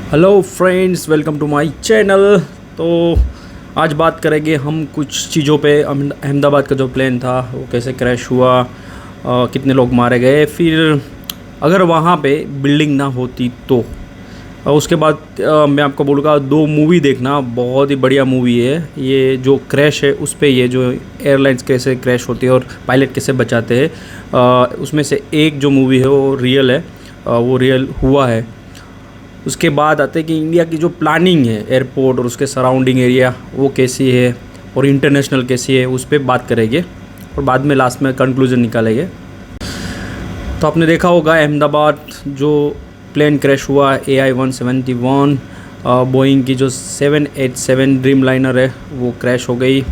Hello friends, welcome to my channel. तो आज बात करेंगे हम कुछ चीज़ों पे। अहमदाबाद का जो प्लेन था वो कैसे क्रैश हुआ, कितने लोग मारे गए, फिर अगर वहाँ पे बिल्डिंग ना होती तो। उसके बाद मैं आपको बोलूँगा दो मूवी देखना, बहुत ही बढ़िया मूवी है। ये जो क्रैश है उस पे, ये जो एयरलाइंस कैसे क्रैश होती है और पायलट कैसे बचाते हैं, उसमें से एक जो मूवी है वो रियल है, वो रियल हुआ है। उसके बाद आते हैं कि इंडिया की जो प्लानिंग है एयरपोर्ट और उसके सराउंडिंग एरिया वो कैसी है और इंटरनेशनल कैसी है, उस पर बात करेंगे और बाद में लास्ट में कंक्लूजन निकालेंगे। तो आपने देखा होगा अहमदाबाद जो प्लेन क्रैश हुआ AI-171, बोइंग की जो 787 ड्रीम लाइनर है वो क्रैश हो गई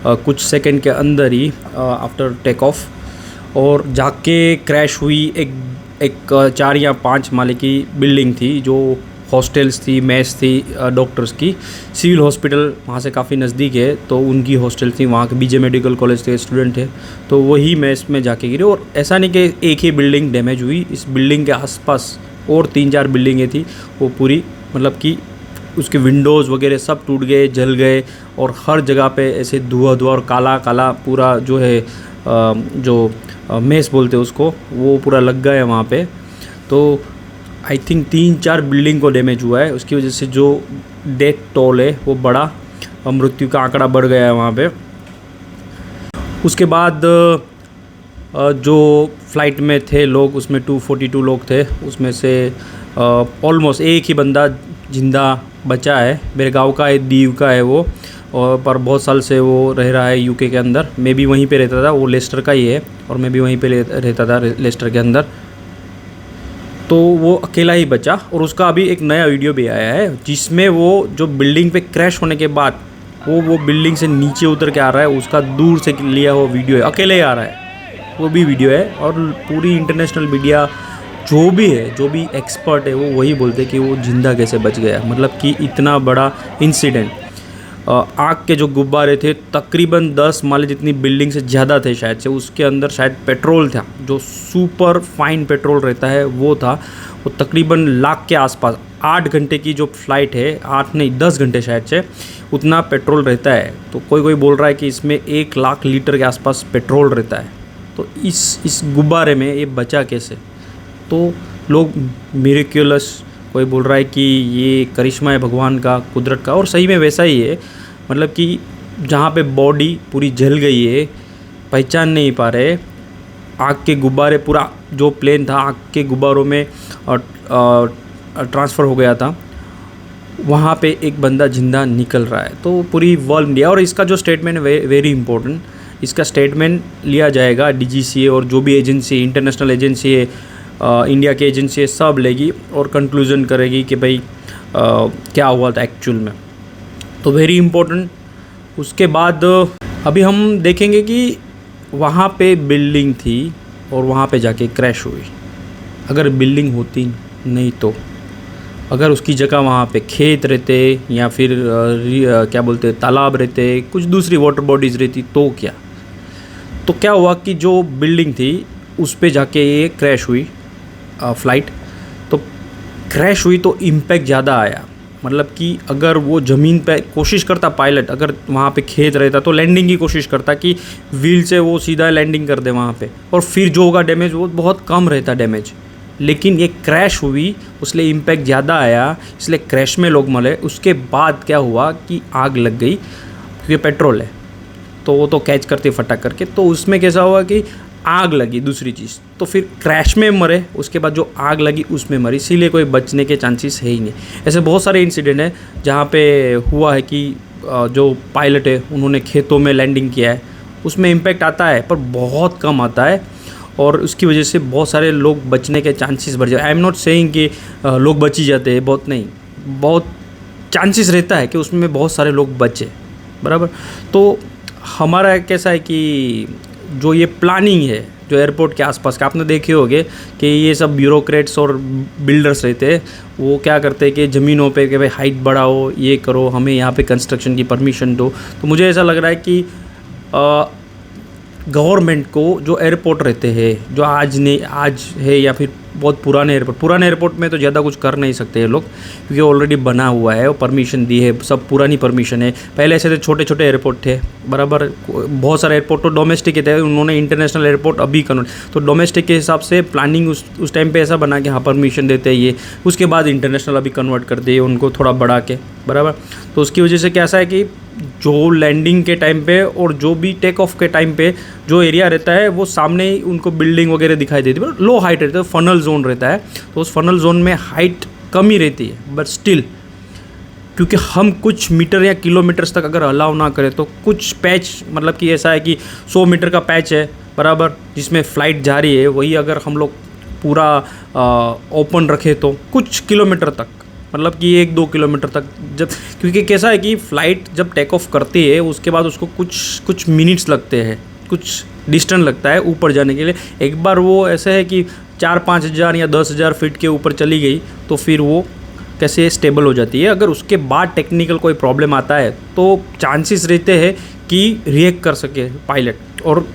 कुछ सेकंड के अंदर ही आफ्टर टेक ऑफ। और जाके क्रैश हुई एक 4 या 5 माले की बिल्डिंग थी, जो हॉस्टल्स थी, मेस थी डॉक्टर्स की। सिविल हॉस्पिटल वहाँ से काफ़ी नज़दीक है, तो उनकी हॉस्टल थी, वहाँ के BJ मेडिकल कॉलेज के स्टूडेंट थे, तो वही मेस में जाके गिरे। और ऐसा नहीं कि एक ही बिल्डिंग डैमेज हुई, इस बिल्डिंग के आसपास और 3-4 बिल्डिंगें थी, वो पूरी मतलब कि उसके विंडोज़ वगैरह सब टूट गए, जल गए, और हर जगह पे ऐसे धुआं और काला काला पूरा जो है जो मेस बोलते हैं उसको, वो पूरा लग गया है वहाँ पे। तो आई थिंक 3-4 बिल्डिंग को डैमेज हुआ है, उसकी वजह से जो डेथ टोल है वो बड़ा, मृत्यु का आंकड़ा बढ़ गया है वहाँ पे। उसके बाद जो फ्लाइट में थे लोग, उसमें 242 लोग थे, उसमें से ऑलमोस्ट एक ही बंदा जिंदा बचा है। मेरे गांव का है, दीव का है वो, और पर बहुत साल से वो रह रहा है UK के अंदर। मैं भी वहीं पे रहता था, वो लेस्टर का ही है, और मैं भी वहीं पे रहता था लेस्टर के अंदर। तो वो अकेला ही बचा, और उसका अभी एक नया वीडियो भी आया है जिसमें वो जो बिल्डिंग पे क्रैश होने के बाद वो बिल्डिंग से नीचे उतर के आ रहा है, उसका दूर से लिया हुआ वीडियो है, अकेले ही आ रहा है, वो भी वीडियो है। और पूरी इंटरनेशनल मीडिया जो भी है, जो भी एक्सपर्ट है, वो वही बोलते कि वो जिंदा कैसे बच गया। मतलब कि इतना बड़ा इंसिडेंट। आग के जो गुब्बारे थे तकरीबन 10 माले जितनी बिल्डिंग से ज़्यादा थे शायद से, उसके अंदर शायद पेट्रोल था, जो सुपर फाइन पेट्रोल रहता है वो था। वो तकरीबन लाख के आसपास, 8 घंटे की जो फ्लाइट है, 8 नहीं 10 घंटे शायद से, उतना पेट्रोल रहता है। तो कोई कोई बोल रहा है कि इसमें 1 लाख लीटर के आसपास पेट्रोल रहता है। तो इस गुब्बारे में ये बचा कैसे? तो लोग मिरेक्युलस, कोई बोल रहा है कि ये करिश्मा है भगवान का, कुदरत का, और सही में वैसा ही है। मतलब कि जहाँ पे बॉडी पूरी जल गई है, पहचान नहीं पा रहे, आग के गुब्बारे, पूरा जो प्लेन था आग के गुब्बारों में ट्रांसफ़र हो गया था, वहाँ पे एक बंदा जिंदा निकल रहा है। तो पूरी वर्ल्ड मीडिया, और इसका जो स्टेटमेंट है वेरी इंपॉर्टेंट, इसका स्टेटमेंट लिया जाएगा DGCA और जो भी एजेंसी, इंटरनेशनल एजेंसी है, इंडिया की एजेंसी है, सब लेगी और कंक्लूजन करेगी कि भाई क्या हुआ था एक्चुअल में। तो वेरी इम्पोर्टेंट। उसके बाद अभी हम देखेंगे कि वहाँ पे बिल्डिंग थी और वहाँ पे जाके क्रैश हुई। अगर बिल्डिंग होती नहीं तो, अगर उसकी जगह वहाँ पे खेत रहते या फिर क्या बोलते हैं, तालाब रहते, कुछ दूसरी वाटर बॉडीज़ रहती, तो क्या हुआ कि जो बिल्डिंग थी उस पे जाके ये क्रैश हुई फ़्लाइट। तो क्रैश हुई तो इम्पैक्ट ज़्यादा आया। मतलब कि अगर वो ज़मीन पे कोशिश करता पायलट, अगर वहाँ पे खेत रहता तो लैंडिंग की कोशिश करता कि व्हील से वो सीधा लैंडिंग कर दे वहाँ पे, और फिर जो होगा डैमेज वो बहुत कम रहता डैमेज। लेकिन ये क्रैश हुई, उसलिए इम्पैक्ट ज़्यादा आया, इसलिए क्रैश में लोग मरे। उसके बाद क्या हुआ कि आग लग गई, क्योंकि पेट्रोल है तो वो तो कैच करती फटाक करके। तो उसमें कैसा हुआ कि आग लगी, दूसरी चीज़, तो फिर क्रैश में मरे, उसके बाद जो आग लगी उसमें मरी, इसीलिए कोई बचने के चांसेस है ही नहीं। ऐसे बहुत सारे इंसिडेंट हैं जहाँ पे हुआ है कि जो पायलट है उन्होंने खेतों में लैंडिंग किया है, उसमें इम्पैक्ट आता है पर बहुत कम आता है, और उसकी वजह से बहुत सारे लोग बचने के चांसेस बढ़ जाए। आई एम नॉट सेइंग कि लोग बच ही जाते हैं, बहुत नहीं, बहुत चांसेस रहता है कि उसमें बहुत सारे लोग बचे, बराबर। तो हमारा कैसा है कि जो ये प्लानिंग है जो एयरपोर्ट के आसपास का, आपने देखे होंगे कि ये सब ब्यूरोक्रेट्स और बिल्डर्स रहते हैं, वो क्या करते हैं कि ज़मीनों पे कि भाई हाइट बढ़ाओ, ये करो, हमें यहाँ पे कंस्ट्रक्शन की परमिशन दो। तो मुझे ऐसा लग रहा है कि गवर्नमेंट को जो एयरपोर्ट रहते हैं, जो आज है या फिर बहुत पुराने एयरपोर्ट में तो ज़्यादा कुछ कर नहीं सकते ये लोग, क्योंकि ऑलरेडी बना हुआ है और परमिशन दी है, सब पुरानी परमिशन है। पहले ऐसे छोटे छोटे एयरपोर्ट थे, बराबर, बहुत सारे एयरपोर्ट तो डोमेस्टिक के थे, उन्होंने इंटरनेशनल एयरपोर्ट अभी कन्वर्ट, तो डोमेस्टिक के हिसाब से प्लानिंग उस टाइम पे ऐसा बना कि हाँ परमिशन देते हैं ये, उसके बाद इंटरनेशनल अभी कन्वर्ट कर दिए उनको थोड़ा बढ़ा के, बराबर। तो उसकी वजह से कैसा है कि जो लैंडिंग के टाइम पे और जो भी टेक ऑफ के टाइम पे जो एरिया रहता है वो सामने ही उनको बिल्डिंग वगैरह दिखाई देती है, लो हाइट रहता है, फनल जोन रहता है, तो उस फनल जोन में हाइट कम ही रहती है, बट स्टिल क्योंकि हम कुछ मीटर या किलोमीटर्स तक अगर अलाउ ना करें तो कुछ पैच, मतलब कि ऐसा है कि 100 मीटर का पैच है, बराबर, जिसमें फ़्लाइट जा रही है, वही अगर हम लोग पूरा ओपन रखें तो कुछ किलोमीटर तक, मतलब कि 1-2 किलोमीटर तक, जब क्योंकि कैसा है कि फ़्लाइट जब टेक ऑफ करती है उसके बाद उसको कुछ मिनट्स लगते हैं, कुछ डिस्टेंस लगता है ऊपर जाने के लिए। एक बार वो ऐसा है कि 4-5 हज़ार या 10,000 फीट के ऊपर चली गई तो फिर वो कैसे स्टेबल हो जाती है। अगर उसके बाद टेक्निकल कोई प्रॉब्लम आता है तो चांसेस रहते हैं कि रिएक्ट कर सके पायलट और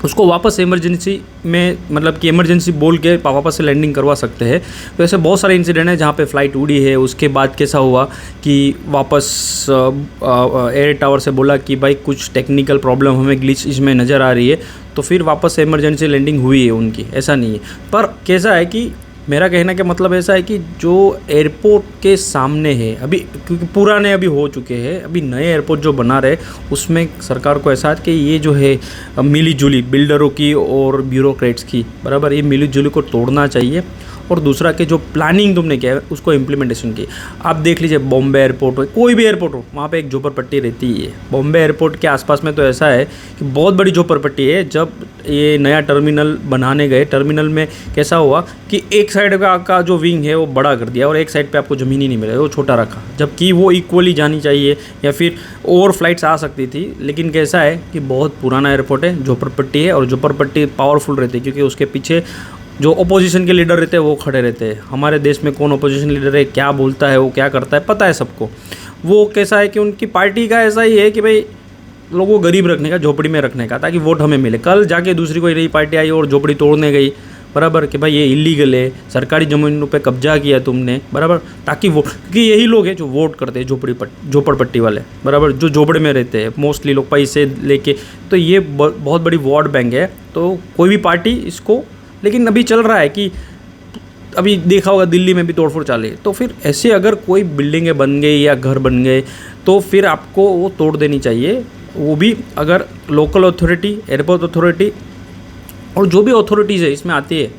उसको वापस इमरजेंसी में, मतलब कि इमरजेंसी बोल के वापस से लैंडिंग करवा सकते हैं। तो ऐसे बहुत सारे इंसिडेंट हैं जहाँ पे फ़्लाइट उड़ी है, उसके बाद कैसा हुआ कि वापस एयर टावर से बोला कि भाई कुछ टेक्निकल प्रॉब्लम हमें ग्लिच इसमें नज़र आ रही है, तो फिर वापस से इमरजेंसी लैंडिंग हुई है उनकी, ऐसा नहीं है। पर कैसा है कि मेरा कहने का मतलब ऐसा है कि जो एयरपोर्ट के सामने है अभी, क्योंकि पुराने अभी हो चुके हैं, अभी नए एयरपोर्ट जो बना रहे उसमें सरकार को ऐसा है कि ये जो है मिली जुली बिल्डरों की और ब्यूरोक्रेट्स की, बराबर, ये मिली जुली को तोड़ना चाहिए। और दूसरा कि जो प्लानिंग तुमने किया है उसको इम्प्लीमेंटेशन की। आप देख लीजिए बॉम्बे एयरपोर्ट हो, कोई भी एयरपोर्ट हो, वहाँ पे एक झोपड़पट्टी रहती ही है। बॉम्बे एयरपोर्ट के आसपास में तो ऐसा है कि बहुत बड़ी झोपड़पट्टी है। जब ये नया टर्मिनल बनाने गए, टर्मिनल में कैसा हुआ कि एक साइड का जो विंग है वो बड़ा कर दिया और एक साइड पे आपको ज़मीन ही नहीं मिला, वो छोटा रखा, जबकि वो इक्वली जानी चाहिए या फिर और फ्लाइट्स आ सकती थी। लेकिन कैसा है कि बहुत पुराना एयरपोर्ट है, झोपड़पट्टी है, और झोपड़पट्टी पावरफुल रहती है क्योंकि उसके पीछे जो अपोजिशन के लीडर रहते हैं वो खड़े रहते हैं। हमारे देश में कौन अपोजिशन लीडर है, क्या बोलता है, वो क्या करता है, पता है सबको। वो कैसा है कि उनकी पार्टी का ऐसा ही है कि भाई लोगों को गरीब रखने का, झोपड़ी में रखने का, ताकि वोट हमें मिले। कल जाके दूसरी कोई नई पार्टी आई और झोपड़ी तोड़ने गई, बराबर, कि भाई ये इलीगल है, सरकारी ज़मीनों पे कब्जा किया तुमने, बराबर, ताकि वो, क्योंकि यही लोग हैं जो वोट करते हैं, झोपड़पट्टी वाले, बराबर, जो झोपड़े में रहते हैं मोस्टली लोग पैसे लेके। तो ये बहुत बड़ी वोट बैंक है। तो कोई भी पार्टी इसको, लेकिन अभी चल रहा है कि अभी देखा होगा दिल्ली में भी तोड़फोड़ चाले, तो फिर ऐसे अगर कोई बिल्डिंगें बन गई या घर बन गए तो फिर आपको वो तोड़ देनी चाहिए। वो भी अगर लोकल अथॉरिटी, एयरपोर्ट अथॉरिटी और जो भी अथॉरिटीज़ है इसमें आती है,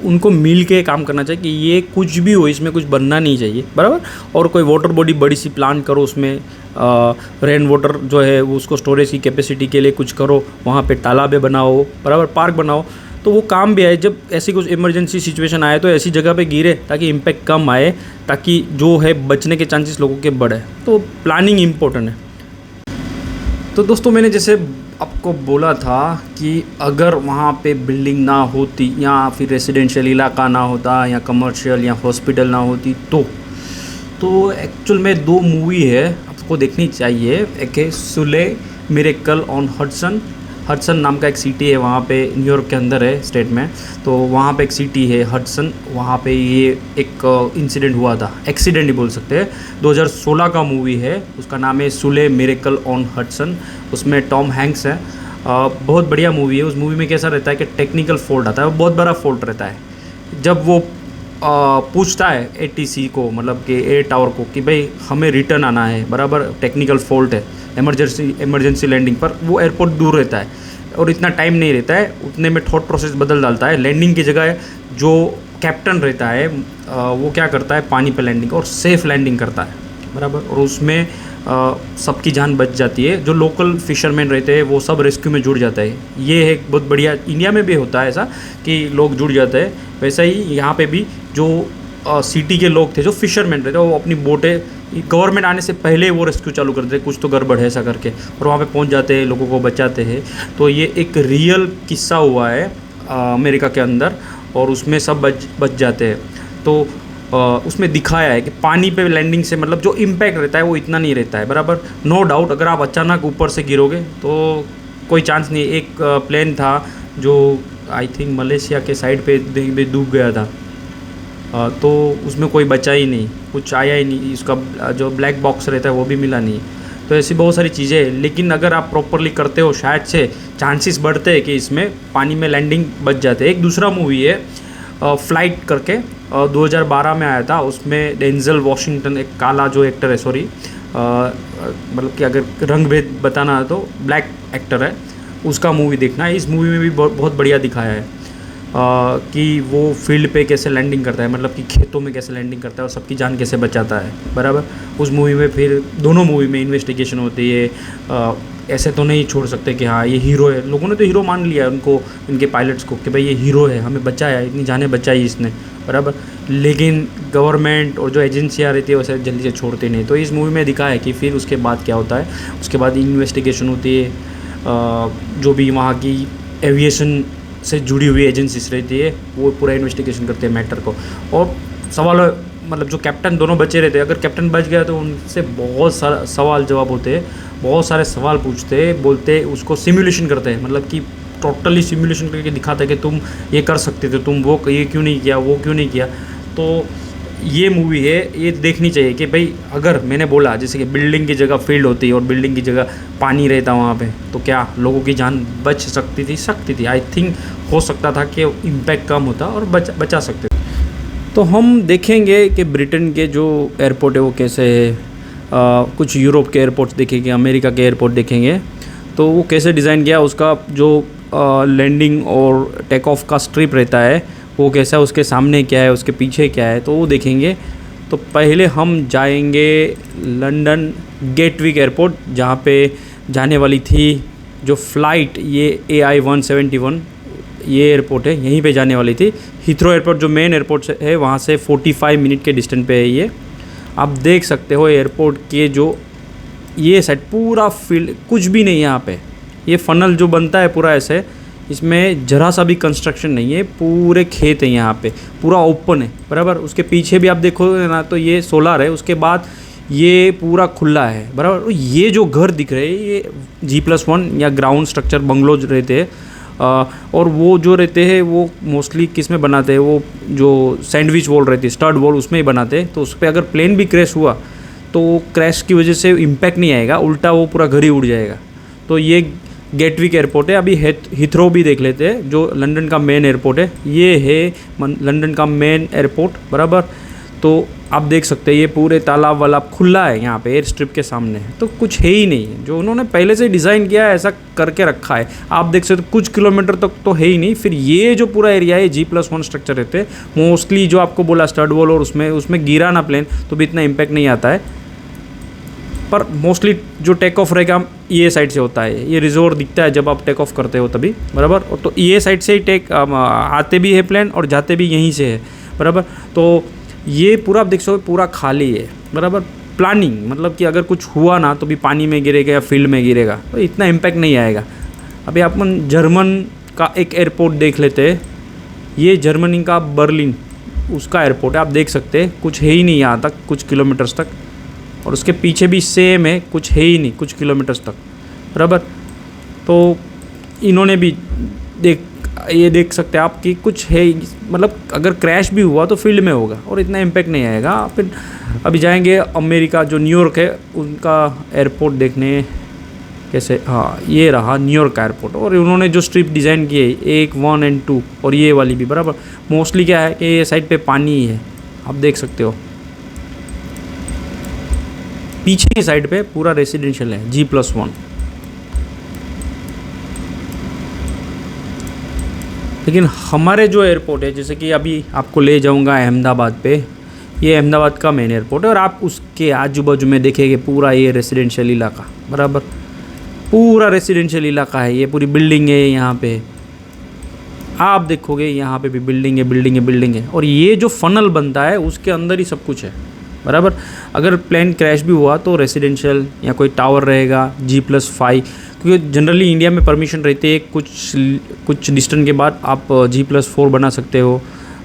उनको मिल के काम करना चाहिए कि ये कुछ भी हो, इसमें कुछ बनना नहीं चाहिए, बराबर। और कोई वाटर बॉडी बड़ी सी प्लान करो, उसमें रेन वाटर जो है वो उसको स्टोरेज की कैपेसिटी के लिए कुछ करो, वहाँ पे तालाबें बनाओ, बराबर, पार्क बनाओ, तो वो काम भी आए। जब ऐसी कुछ इमरजेंसी सिचुएशन आए तो ऐसी जगह पे गिरे ताकि इम्पैक्ट कम आए, ताकि जो है बचने के चांसेस लोगों के बढ़े। तो प्लानिंग इम्पोर्टेंट है। तो दोस्तों मैंने जैसे आपको बोला था कि अगर वहाँ पे बिल्डिंग ना होती या फिर रेजिडेंशियल इलाका ना होता या कमर्शियल या हॉस्पिटल ना होती तो एक्चुअल में 2 मूवी है आपको देखनी चाहिए। एक है सुले मिरेकल ऑन हडसन नाम का एक सिटी है, वहाँ पे न्यूयॉर्क के अंदर है, स्टेट में। तो वहाँ पे एक सिटी है हडसन, वहाँ पे ये एक इंसिडेंट हुआ था, एक्सीडेंट ही बोल सकते हैं। 2016 का मूवी है, उसका नाम है सुले मिरेकल ऑन हडसन। उसमें टॉम हैंक्स है, बहुत बढ़िया मूवी है। उस मूवी में कैसा रहता है कि टेक्निकल फॉल्ट आता है, वो बहुत बड़ा फॉल्ट रहता है। जब वो पूछता है एटीसी को, मतलब कि एयर टावर को, कि भाई हमें रिटर्न आना है, बराबर, टेक्निकल फॉल्ट है, इमरजेंसी लैंडिंग पर, वो एयरपोर्ट दूर रहता है और इतना टाइम नहीं रहता है, उतने में थॉट प्रोसेस बदल डालता है। लैंडिंग की जगह जो कैप्टन रहता है वो क्या करता है, पानी पे लैंडिंग और सेफ़ लैंडिंग करता है, बराबर, और उसमें सबकी जान बच जाती है। जो लोकल फिशरमैन रहते हैं वो सब रेस्क्यू में जुड़ जाता है। ये है बहुत बढ़िया, इंडिया में भी होता है ऐसा कि लोग जुड़ जाते हैं। वैसा ही यहाँ पे भी जो सिटी के लोग थे, जो फिशरमैन रहते हैं, वो अपनी बोटें गवर्नमेंट आने से पहले वो रेस्क्यू चालू कर देते, कुछ तो गड़बड़ है ऐसा करके, और वहाँ पे पहुँच जाते हैं, लोगों को बचाते हैं। तो ये एक रियल किस्सा हुआ है अमेरिका के अंदर, और उसमें सब बच जाते हैं। तो उसमें दिखाया है कि पानी पे लैंडिंग से मतलब जो इम्पैक्ट रहता है वो इतना नहीं रहता है, बराबर। नो डाउट अगर आप अचानक ऊपर से गिरोगे तो कोई चांस नहीं। एक प्लेन था जो आई थिंक मलेशिया के साइड पे डूब गया था। तो उसमें कोई बचा ही नहीं, कुछ आया ही नहीं, इसका जो ब्लैक बॉक्स रहता है वो भी मिला नहीं। तो ऐसी बहुत सारी चीज़ें हैं, लेकिन अगर आप प्रॉपरली करते हो शायद से चांसेस बढ़ते हैं कि इसमें पानी में लैंडिंग बच जाते हैं। एक दूसरा मूवी है फ्लाइट करके, 2012 में आया था। उसमें डेंजल वॉशिंगटन, एक काला जो एक्टर है, सॉरी मतलब कि अगर रंग भेद बताना है तो ब्लैक एक्टर है, उसका मूवी देखना है। इस मूवी में भी बहुत बढ़िया दिखाया है कि वो फील्ड पे कैसे लैंडिंग करता है, मतलब कि खेतों में कैसे लैंडिंग करता है और सबकी जान कैसे बचाता है, बराबर। उस मूवी में फिर दोनों मूवी में इन्वेस्टिगेशन होती है। ऐसे तो नहीं छोड़ सकते कि हाँ ये हीरो है, लोगों ने तो हीरो मान लिया उनको, इनके पायलट्स को, कि भाई ये हीरो है, हमें बचाया, इतनी जानें बचाई इसने, बराबर। लेकिन गवर्नमेंट और जो एजेंसियाँ रहती है वैसे जल्दी से छोड़ती नहीं। तो इस मूवी में दिखा है कि फिर उसके बाद क्या होता है। उसके बाद इन्वेस्टिगेशन होती है, जो भी वहाँ की एविएशन से जुड़ी हुई एजेंसीज रहती है वो पूरा इन्वेस्टिगेशन करते हैं मैटर को। और सवाल मतलब जो कैप्टन दोनों बचे रहते हैं, अगर कैप्टन बच गया तो उनसे बहुत सारा सवाल जवाब होते हैं, बहुत सारे सवाल पूछते हैं, बोलते उसको सिमुलेशन करते हैं, मतलब कि टोटली सिमुलेशन करके दिखाता है कि तुम ये कर सकते थे, तुम वो ये क्यों नहीं किया, वो क्यों नहीं किया। तो ये मूवी है, ये देखनी चाहिए कि भाई अगर मैंने बोला जैसे कि बिल्डिंग की जगह फील्ड होती है और बिल्डिंग की जगह पानी रहता वहाँ पे, तो क्या लोगों की जान बच सकती थी। आई थिंक हो सकता था कि इम्पैक्ट कम होता और बचा सकते थे। तो हम देखेंगे कि ब्रिटेन के जो एयरपोर्ट है वो कैसे है, कुछ यूरोप के एयरपोर्ट्स देखेंगे, अमेरिका के एयरपोर्ट देखेंगे, तो वो कैसे डिज़ाइन किया, उसका जो लैंडिंग और टेक ऑफ का स्ट्रिप रहता है वो कैसा है, उसके सामने क्या है, उसके पीछे क्या है, तो वो देखेंगे। तो पहले हम जाएंगे लंदन गेटविक एयरपोर्ट, जहाँ पे जाने वाली थी जो फ़्लाइट, ये AI-171, ये एयरपोर्ट है, यहीं पे जाने वाली थी। हीथ्रो एयरपोर्ट जो मेन एयरपोर्ट है वहाँ से 45 मिनट के डिस्टेंस पे है ये। आप देख सकते हो एयरपोर्ट के जो ये साइड पूरा फील्ड, कुछ भी नहीं है यहाँ पे। ये फनल जो बनता है पूरा ऐसे, इसमें जरा सा भी कंस्ट्रक्शन नहीं है, पूरे खेत हैं यहाँ पे, पूरा ओपन है, बराबर। उसके पीछे भी आप देखो ना तो ये सोलर है, उसके बाद ये पूरा खुला है, बराबर। ये जो घर दिख रहे हैं ये G+1 या ग्राउंड स्ट्रक्चर बंगलोज रहते हैं, और वो जो रहते हैं वो मोस्टली किस में बनाते हैं, वो जो सैंडविच वॉल रहती है, स्टड वॉल, उसमें ही बनाते हैं। तो उस पर अगर प्लेन भी क्रैश हुआ तो क्रैश की वजह से इम्पैक्ट नहीं आएगा, उल्टा वो पूरा घर ही उड़ जाएगा। तो ये गेटविक एयरपोर्ट है। अभी हीथ्रो भी देख लेते हैं जो लंदन का मेन एयरपोर्ट है। ये है लंदन का मेन एयरपोर्ट, बराबर। तो आप देख सकते हैं ये पूरे तालाब वाला खुला है यहाँ पे एयर स्ट्रिप के सामने, तो कुछ है ही नहीं है। जो उन्होंने पहले से डिज़ाइन किया है ऐसा करके रखा है, आप देख सकते हो कुछ किलोमीटर तक तो है ही नहीं। फिर ये जो पूरा एरिया है G+1 स्ट्रक्चर रहते हैं मोस्टली, जो आपको बोला स्टड वॉल, और उसमें गिरा ना प्लेन तो भी इतना इम्पैक्ट नहीं आता है। पर मोस्टली जो टेक ऑफ रहेगा ये साइड से होता है, ये रिजोर दिखता है जब आप टेक ऑफ करते हो तभी, बराबर। तो ये साइड से ही टेक आते भी है प्लेन और जाते भी यहीं से है, बराबर। तो ये पूरा आप देख सकते हो पूरा खाली है, बराबर। प्लानिंग मतलब कि अगर कुछ हुआ ना तो भी पानी में गिरेगा या फील्ड में गिरेगा तो इतना इम्पैक्ट नहीं आएगा। अभी अपन जर्मन का एक एयरपोर्ट देख लेते हैं। ये जर्मनी का बर्लिन उसका एयरपोर्ट है, आप देख सकते हैं कुछ है ही नहीं यहाँ तक, कुछ किलोमीटर्स तक। और उसके पीछे भी सेम है, कुछ है ही नहीं कुछ किलोमीटर्स तक, बराबर। तो इन्होंने भी ये देख सकते हैं आप कि कुछ है, मतलब अगर क्रैश भी हुआ तो फील्ड में होगा और इतना इम्पैक्ट नहीं आएगा। फिर अभी जाएंगे अमेरिका जो न्यूयॉर्क है उनका एयरपोर्ट देखने कैसे। हाँ, ये रहा न्यूयॉर्क एयरपोर्ट। और उन्होंने जो स्ट्रिप डिज़ाइन की है 1, 1 और 2 और ये वाली भी, बराबर। मोस्टली क्या है कि ये साइड पे पानी ही है, आप देख सकते हो। पीछे की साइड पे पूरा रेसिडेंशियल है G+1। लेकिन हमारे जो एयरपोर्ट है, जैसे कि अभी आपको ले जाऊंगा अहमदाबाद पे, ये अहमदाबाद का मेन एयरपोर्ट है। और आप उसके आजू बाजू में देखेंगे पूरा ये रेसिडेंशियल इलाका, बराबर। पूरा रेसिडेंशियल इलाका है, ये पूरी बिल्डिंग है यहाँ पे। आप देखोगे यहाँ पे भी बिल्डिंग है, बिल्डिंग है, बिल्डिंग है। और ये जो फनल बनता है उसके अंदर ही सब कुछ है, बराबर। अगर प्लेन क्रैश भी हुआ तो रेसिडेंशियल या कोई टावर रहेगा G+5, क्योंकि जनरली इंडिया में परमिशन रहती है कुछ डिस्टेंस के बाद आप G+4 बना सकते हो।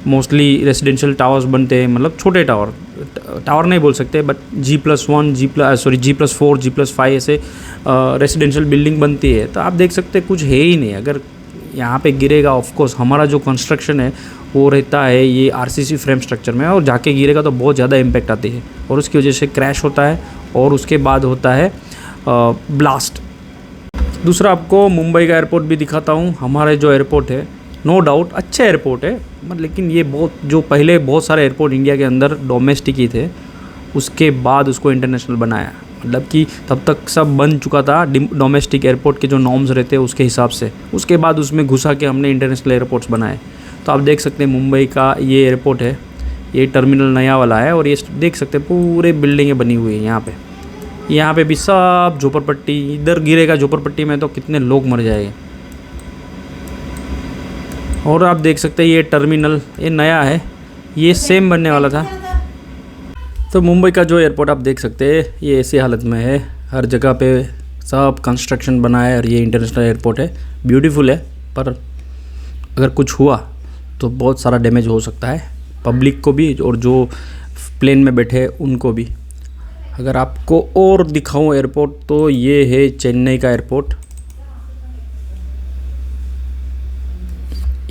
मोस्टली रेसिडेंशियल टावर्स बनते हैं, मतलब छोटे टावर नहीं बोल सकते, बट G+1 G+4 G+5 ऐसे रेसिडेंशियल बिल्डिंग बनती है। तो आप देख सकते हैं कुछ है ही नहीं। अगर यहाँ पे गिरेगा। ऑफ कोर्स हमारा जो कंस्ट्रक्शन है वो रहता है ये आरसीसी फ्रेम स्ट्रक्चर में, और जाके गिरेगा तो बहुत ज़्यादा इम्पैक्ट आती है और उसकी वजह से क्रैश होता है और उसके बाद होता है ब्लास्ट। दूसरा आपको मुंबई का एयरपोर्ट भी दिखाता हूँ। हमारे जो एयरपोर्ट है नो डाउट अच्छा एयरपोर्ट है, लेकिन ये बहुत जो पहले बहुत सारे एयरपोर्ट इंडिया के अंदर डोमेस्टिक ही थे, उसके बाद उसको इंटरनेशनल बनाया। मतलब कि तब तक सब बन चुका था डोमेस्टिक एयरपोर्ट के जो नॉर्म्स रहते हैं उसके हिसाब से, उसके बाद उसमें घुसा के हमने इंटरनेशनल एयरपोर्ट्स बनाए। तो आप देख सकते हैं मुंबई का ये एयरपोर्ट है, ये टर्मिनल नया वाला है, और ये देख सकते हैं पूरे बिल्डिंगें बनी हुई हैं यहाँ पे भी सब झोपड़पट्टी। इधर गिरेगा झोपड़पट्टी में तो कितने लोग मर जाएंगे। और आप देख सकते हैं ये टर्मिनल ये नया है, ये सेम बनने वाला था। तो मुंबई का जो एयरपोर्ट आप देख सकते हैं ये ऐसी हालत में है, हर जगह पे सब कंस्ट्रक्शन बना है, और ये इंटरनेशनल एयरपोर्ट है, ब्यूटीफुल है, पर अगर कुछ हुआ तो बहुत सारा डैमेज हो सकता है, पब्लिक को भी और जो प्लेन में बैठे उनको भी। अगर आपको और दिखाऊं एयरपोर्ट तो ये है चेन्नई का एयरपोर्ट।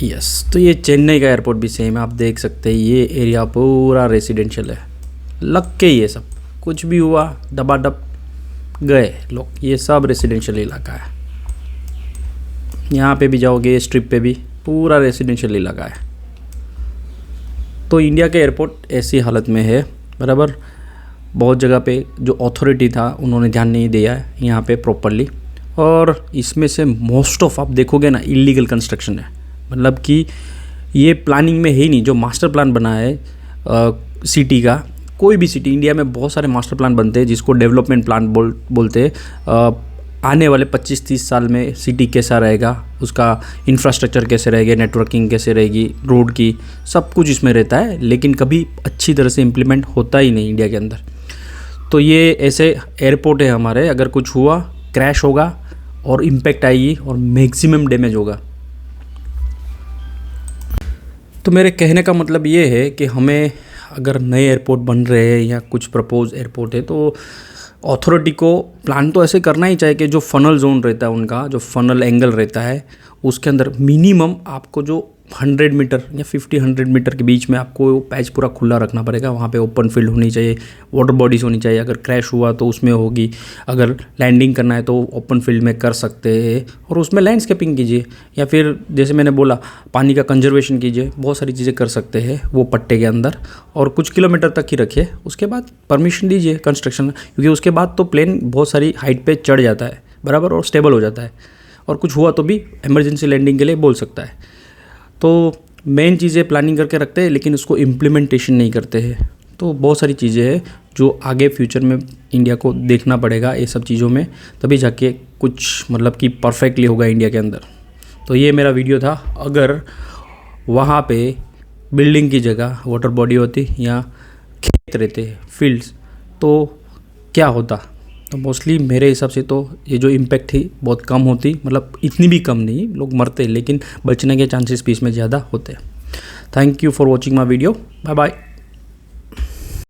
यस, तो ये चेन्नई का एयरपोर्ट भी सेम है। आप देख सकते हैं ये एरिया पूरा रेसिडेंशियल है, लग के ये सब कुछ भी हुआ दबादब गए लोग, ये सब रेसिडेंशियल इलाका है। यहाँ पे भी जाओगे स्ट्रिप पे भी पूरा रेसिडेंशियल इलाका है। तो इंडिया के एयरपोर्ट ऐसी हालत में है, बराबर बहुत जगह पे जो अथॉरिटी था उन्होंने ध्यान नहीं दिया है यहाँ पे प्रॉपरली, और इसमें से मोस्ट ऑफ आप देखोगे ना इलीगल कंस्ट्रक्शन है। मतलब कि ये प्लानिंग में है ही नहीं। जो मास्टर प्लान बना है सिटी का, कोई भी सिटी इंडिया में बहुत सारे मास्टर प्लान बनते हैं जिसको डेवलपमेंट प्लान बोलते हैं। आने वाले 25-30 साल में सिटी कैसा रहेगा, उसका इंफ्रास्ट्रक्चर कैसे रहेगा, नेटवर्किंग कैसे रहेगी, रोड की, सब कुछ इसमें रहता है, लेकिन कभी अच्छी तरह से इम्प्लीमेंट होता ही नहीं इंडिया के अंदर। तो ये ऐसे एयरपोर्ट है हमारे, अगर कुछ हुआ क्रैश होगा और इम्पैक्ट आएगी और मैक्सिमम डैमेज होगा। तो मेरे कहने का मतलब ये है कि हमें अगर नए एयरपोर्ट बन रहे हैं या कुछ प्रपोज एयरपोर्ट है तो अथॉरिटी को प्लान तो ऐसे करना ही चाहिए कि जो फनल जोन रहता है उनका जो फनल एंगल रहता है उसके अंदर मिनिमम आपको जो 100 मीटर या 50-100 मीटर के बीच में आपको पैच पूरा खुला रखना पड़ेगा। वहाँ पे ओपन फील्ड होनी चाहिए, वाटर बॉडीज़ होनी चाहिए। अगर क्रैश हुआ तो उसमें होगी, अगर लैंडिंग करना है तो ओपन फील्ड में कर सकते हैं, और उसमें लैंडस्केपिंग कीजिए, या फिर जैसे मैंने बोला पानी का कंजर्वेशन कीजिए। बहुत सारी चीज़ें कर सकते हैं वो पट्टे के अंदर, और कुछ किलोमीटर तक ही रखिए। उसके बाद परमिशन दीजिए कंस्ट्रक्शन, क्योंकि उसके बाद तो प्लेन बहुत सारी हाइट पर चढ़ जाता है बराबर, और स्टेबल हो जाता है, और कुछ हुआ तो भी इमरजेंसी लैंडिंग के लिए बोल सकता है। तो मेन चीज़ें प्लानिंग करके रखते हैं, लेकिन उसको इम्प्लीमेंटेशन नहीं करते हैं। तो बहुत सारी चीज़ें हैं जो आगे फ्यूचर में इंडिया को देखना पड़ेगा ये सब चीज़ों में, तभी जाके कुछ मतलब कि परफेक्टली होगा इंडिया के अंदर। तो ये मेरा वीडियो था। अगर वहाँ पे बिल्डिंग की जगह वाटर बॉडी होती या खेत रहते फील्ड्स तो क्या होता, तो मोस्टली मेरे हिसाब से तो ये जो इम्पैक्ट थी बहुत कम होती। मतलब इतनी भी कम नहीं, लोग मरते लेकिन बचने के चांसेस भी इसमें ज़्यादा होते हैं। Thank you for watching my video, bye bye.